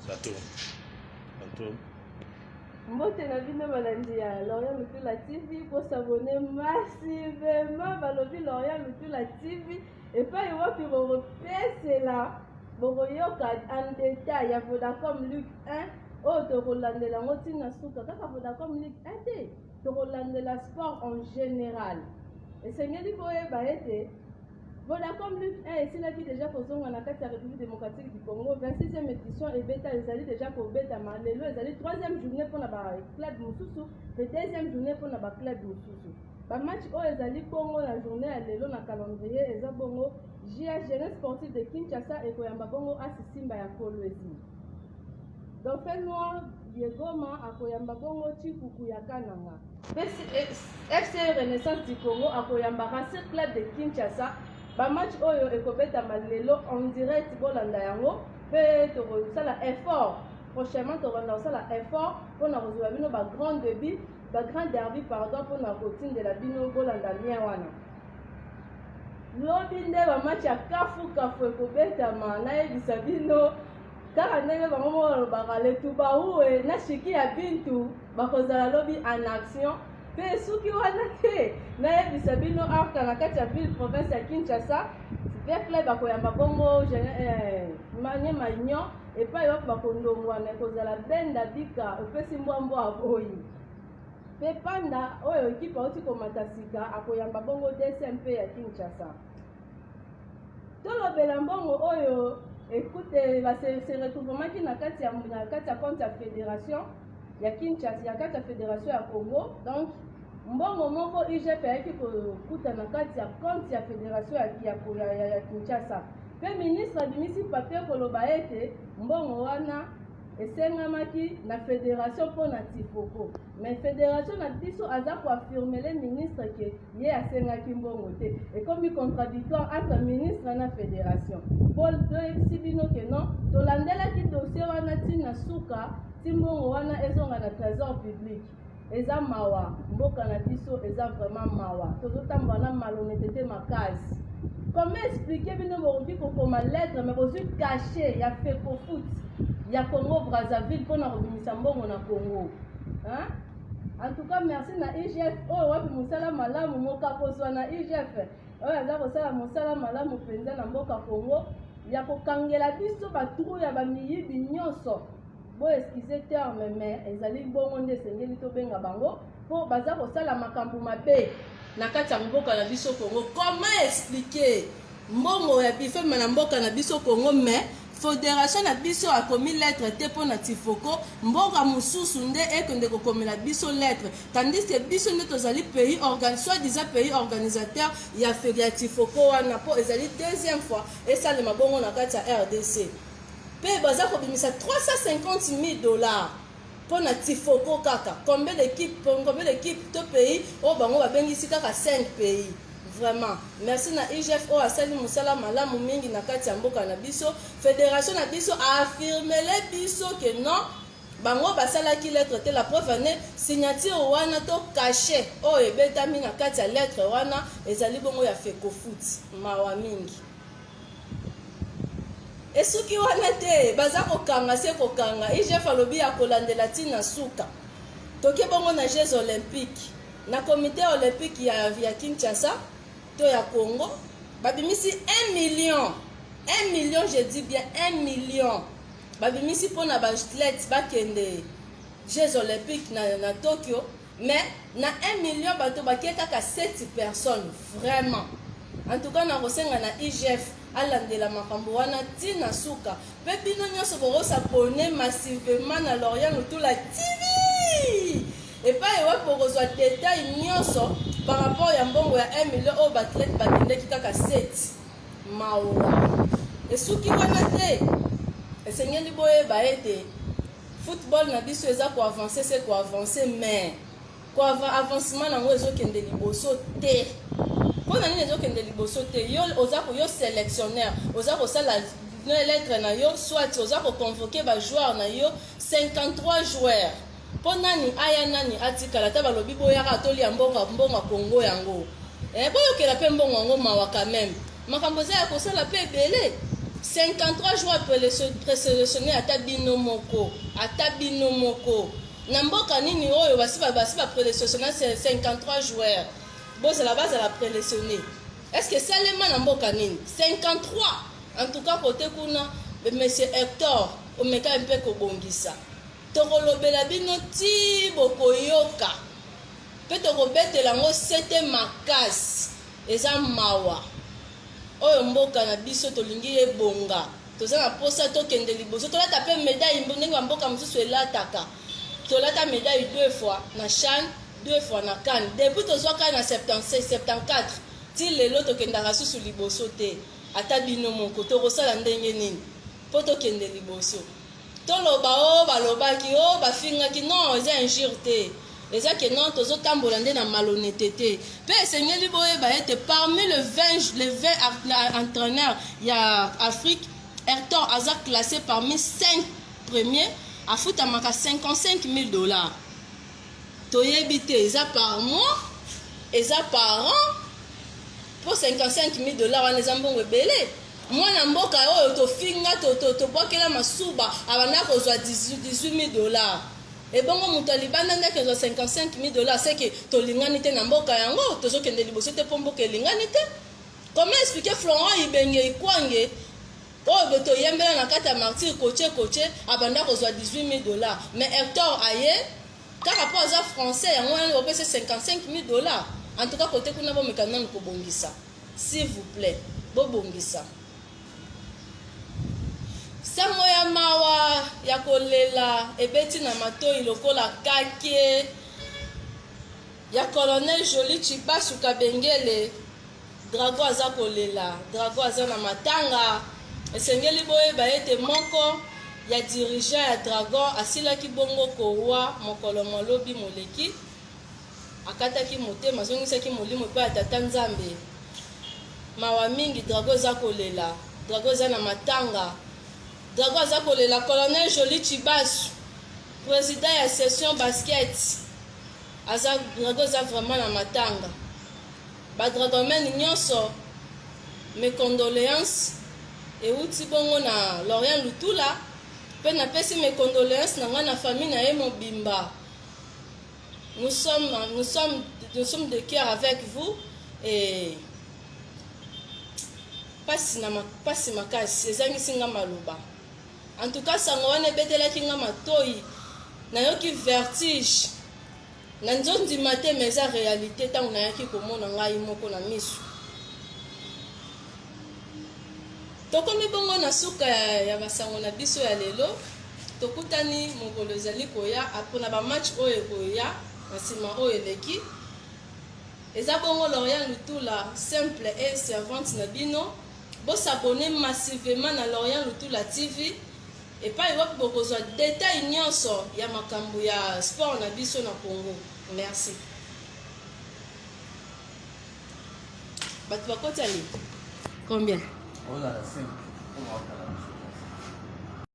Bateau. Mbote na bino balandi ya L'Oréal Lutula TV pour s'abonner massivement balobi L'Oréal Lutula TV et pas y wapi boro pesela boro yoka en détail ya Vodacom Luc 1 o to kolandela ngoti na suka kaka Vodacom Luc 1 te to kolandela sport en général et sengeli koyeba ete Vodacom Luc 1 est qui déjà kozonga na kati ya République démocratique du Congo 26e édition et beta ezali déjà ko beta malelo ezali 3e journée pour na ba club mususu et 2e journée pour na ba club mususu ba match o ezali Congo na journée ya lelo na calendrier eza bongo JA Jeunesse Sportive de Kinshasa et koyamba bongo asi Simba ya Kolwezi Dauphin Noir Diegoma akoyamba bongo Chikuku ya Kananga FC Renaissance du Congo akoyamba Racing Club de Kinshasa ba match oyo ekobeta malelo en direct bolanda yango pe to sala effort prochainement to rendre sala effort pour na rejoindre bino ba grand derby pardon pour na kotindela bino bolanda lien wana lobi nde ba match ya kafu ekobeta na yebisa bino kaka ndenge bango molobaka letuba uwe na shiki ya bintu bakozala lobi en action pe suki wana te nayebisa bino arka na kati ya ville province ya Kinshasa super club bakoyamba bongo manye magnon epai wapo bakondongwana ekozala benda bika opesi mbwambo aboyi pe panda oyo ekipe auti komata sika akoyamba bongo DSMP ya Kinshasa tolobela mbongo oyo ekute se retrouvemaki na kati ya compte ya fédération ya Kinshasa ya kati ya fédération ya Congo donc mbongo moko IGF ayaki kokuta na kati ya compte ya fédération ya Kinshasa pe ministre abimisi papier koloba ete mbongo wana esengamaki na fédération mpona tifoko mais fédération na biso aza koaffirmele ministre ke ye asengaki mbongo te ekomi contradictoire entre ministre na fédération po toyebisi bino ke non tolandelaki dossier wana ntina suka ti mbongo wana ezonga na trésor public eza mawa mboka na biso eza vraiment mawa tozotambola na malhonnêteté makasi comment expliquer bino bokoki kokoma lettre mais bozwi caché ya fecofoot ya Congo Brazzaville mpona kobimisa mbongo na Congo en tout cas merci na IGF oyo wapi mosala malamu mokakozwa na IGF oyo aza kosala mosala malamu mpenza na mboka Congo ya kokangela biso batru ya bamiyibi nyonso bo excuse terme mais ezali bongo nde esengeli tobenga bango mpo baza kosala makambo mabe na kati ya mboka na biso Congo. Comment expliquer mbongo ya bifema na mboka na biso Congo mais fédération na biso akomi lettre te mpo na tifoko mboka mosusu nde ekende kokomela biso lettre tandis que biso nde tozali pays soi-disant pays organisateur ya tifoko wana mpo ezali deuxième fois esalema bongo na kati ya RDC pe baza kobimisa $350,000 pour na tifoko kaka combien d'équipe to pays o bango babengisi kaka 5 pays vraiment merci na IGF o asali musala malamu mingi na kati ya mboka na biso fédération na biso affirmele biso que non bango basalaki lettre te la preuve ane signature wana to caché o ebetami na kati ya lettre wana ezali bongo ya fecofoot mawa mingi esuki wana te baza kokanga se kokanga IGF alobi ya kolandela ntina suka toke bongo na Jeux olympiques na comité olympique ya Kinshasa to ya Congo babimisi 1 million je dis bien 1 million babimisi mpona baathlète bakende Jeux olympiques na Tokyo mais na 1 million bato bakie kaka 7 personnes vraiment en tout cas na kosenga na IGF alandela makambo wana ntina suka mpe bino nyonso bokosabone massivement na L'Oréal Lutula TV epai ewa bokozwa détail nyonso par rapport ya mbongo ya 1 million oyo baathlète bakendeki kaka 7 mawa esuki wana te esengeli boyeba ete football na biso eza koavance se koavance mais avancement nango ezokende liboso te mpona nini ezokende liboso te yo sélectionnaire oza kosala lettre na yo soit oza koconvoke bajoueur na yo 53 joueurs mpo nani aya nani atikala ta balobi boyaka atolia mbongo Congo yango boyokela mpe mbongo yango mawa quand même makambo eza ya kosala mpe ebele 53 joueurs présélectionnés à Tabino Moko. Namboka nini oyo basi présélectionné 53 joueurs. Bon, c'est la base à la présélectionner. Est-ce que c'est les mains Namboka nini 53. En tout cas, côté kuna, monsieur Hector, omeka un peu kobongisa. Tokolobela bino ti bokoyoka. Pe tokobetela ngo sete makasi. Eza mawa. Oyo mboka na biso tolingi ebonga. Toza na posa tokende liboso. Tolata pe médaille ndenge ba mboka mosusu elataka. Tolata médaille 2 fois na CHAN, 2 fois na CAN. Depuis tozwaka na 76, 74. Ti lelo tokendaka susu liboso te. Ata bino moko tokosala ndenge nini. Po tokende liboso. Toloba o balobaki o bafingaki non eza injure te. Eza que non tozo tambola nde na malhonnêteté. Pe esengeli boyeba ete parmi les 20 entraîneurs ya Afrique, Hector aza classé parmi 5 premiers à futamaka $55,000. Toyebite eza par mois, eza par an. Pour $55,000 wana eza mbongo ebele. Mwana mboka oyo tofinga tobwakela masuba abanda kozwa $18,000. Et bon, mon taliban n'a que $55,000, c'est que tolingani te na mboka yango, tozo kende liboso te pombo ke lingani te. Comment expliquer Florent Ibenge Ikwange? Oh, beto yembela na kata martyr coaché abanda kozwa $18,000. Mais Hector aye, car rapport à français yango on peut $55,000. En tout cas côté kuna bo mekana ko bongisa. S'il vous plaît, bo bongisa. Sango ya mawa ya kolela ebeti na matoi lokola kake ya colonel Jolie Chibasu Kabengele. Drago aza kolela, Drago aza na matanga. Esengeli boyeba ete moko ya dirigeant ya Dragon asilaki bongo kowa mokolo molobi moleki akataki motema azongisaki molimo mpe ya tata Nzambe. Mawa mingi Drago aza kolela, Drago aza na matanga. Drago aza kolela colonel Jolie Chibasu, président ya session basket. Drago aza vraiment na matanga. Ba Dragomen nyonso mes condoléances euti bongo na Lorient Lutula. Pe na pesi mes condoléances na nga na famille na ye mobimba. Nous sommes de cœur avec vous et pasi makasi ezangisi nga maloba. En tout cas sango wana ebetelaki nga matoi nayoki vertige na nzondima te mais eza réalité ntango nayaki komona ngai moko na miso. Tokomi bongo na suka ya basango na biso ya lelo tokutani mokolo ezali koya apona ba match oyo ekoya na nsima oyo eleki. Eza bongo Lorient Lutula simple et servante na bino. Bo s'abonner massivement na Lorient Lutula TV et pas iwa bokozwa détail nyonso ya makambo ya sport na biso na Congo. Merci. Batu bakoti ali combien? On a la 5.